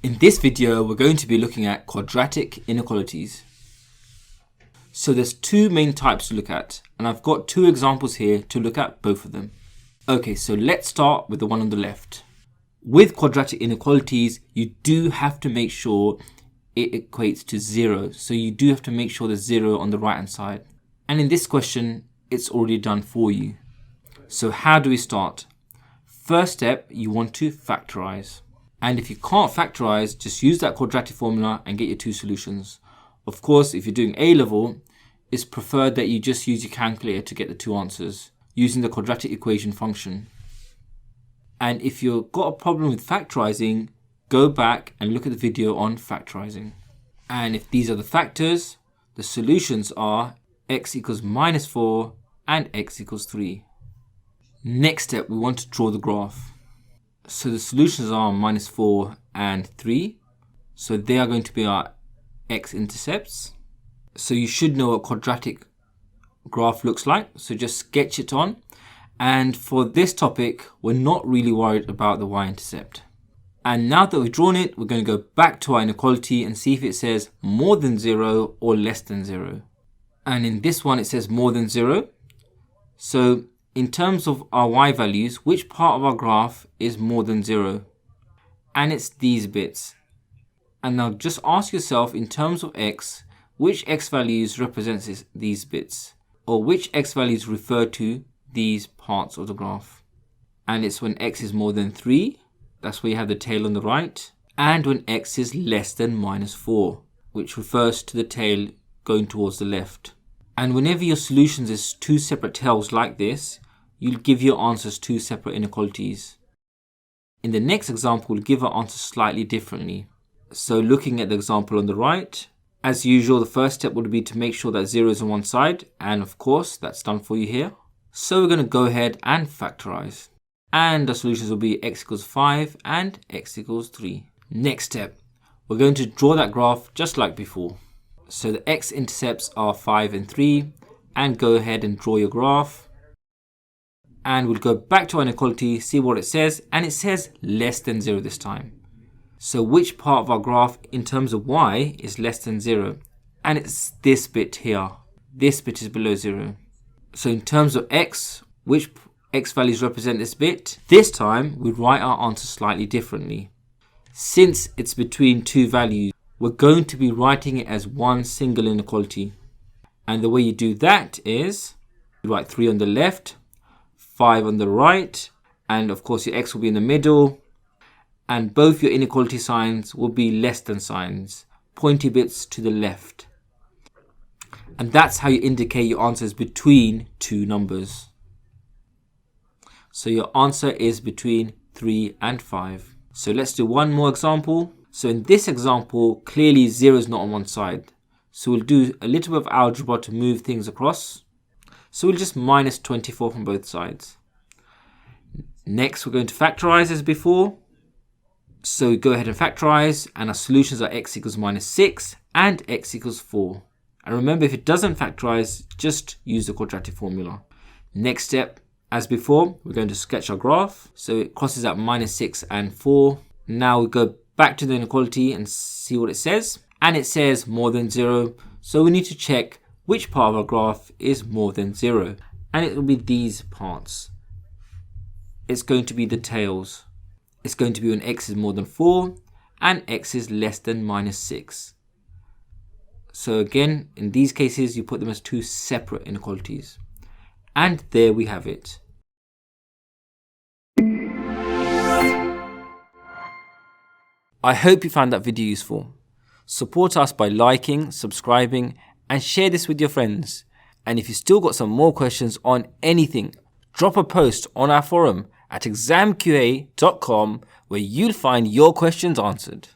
In this video, we're going to be looking at quadratic inequalities. So there's two main types to look at, and I've got two examples here to look at both of them. Okay, so let's start with the one on the left. With quadratic inequalities, you do have to make sure it equates to 0. So you do have to make sure there's 0 on the right hand side. And in this question, it's already done for you. So how do we start? First step, you want to factorize. And if you can't factorize, just use that quadratic formula and get your two solutions. Of course, if you're doing A-level, it's preferred that you just use your calculator to get the two answers using the quadratic equation function. And if you've got a problem with factorizing, go back and look at the video on factorizing. And if these are the factors, the solutions are x equals -4 and x equals 3. Next step, we want to draw the graph. So the solutions are -4 and 3. So they are going to be our x-intercepts. So you should know what quadratic graph looks like. So just sketch it on. And for this topic, we're not really worried about the y-intercept. And now that we've drawn it, we're going to go back to our inequality and see if it says more than 0 or less than 0. And in this one, it says more than 0. So in terms of our y values, which part of our graph is more than 0? And it's these bits. And now just ask yourself, in terms of x, which x values represents these bits? Or which x values refer to these parts of the graph? And it's when x is more than 3, that's where you have the tail on the right, and when x is less than -4, which refers to the tail going towards the left. And whenever your solutions is two separate tails like this, you'll give your answers two separate inequalities. In the next example, we'll give our answers slightly differently. So looking at the example on the right, as usual, the first step would be to make sure that 0 is on one side, and of course, that's done for you here. So we're going to go ahead and factorize. And the solutions will be x equals 5 and x equals 3. Next step, we're going to draw that graph just like before. So the x-intercepts are 5 and 3, and go ahead and draw your graph. And we'll go back to our inequality, see what it says, and it says less than 0 this time. So which part of our graph in terms of y is less than 0? And it's this bit here. This bit is below 0. So in terms of x, which x values represent this bit? This time we write our answer slightly differently. Since it's between two values, we're going to be writing it as one single inequality. And the way you do that is you write 3 on the left, 5 on the right, and of course your x will be in the middle, and both your inequality signs will be less than signs, pointy bits to the left. And that's how you indicate your answers between two numbers. So your answer is between 3 and 5. So let's do one more example. So in this example, clearly 0 is not on one side. So we'll do a little bit of algebra to move things across. So we'll just -24 from both sides. Next, we're going to factorize as before. So go ahead and factorize, and our solutions are x equals -6 and x equals 4. And remember, if it doesn't factorize, just use the quadratic formula. Next step, as before, we're going to sketch our graph. So it crosses at -6 and 4. Now we go back to the inequality and see what it says. And it says more than 0. So we need to check which part of our graph is more than 0. And it will be these parts. It's going to be the tails. It's going to be when x is more than 4 and x is less than -6. So again, in these cases, you put them as two separate inequalities. And there we have it. I hope you found that video useful. Support us by liking, subscribing, and share this with your friends. And if you still got some more questions on anything, drop a post on our forum at examqa.com where you'll find your questions answered.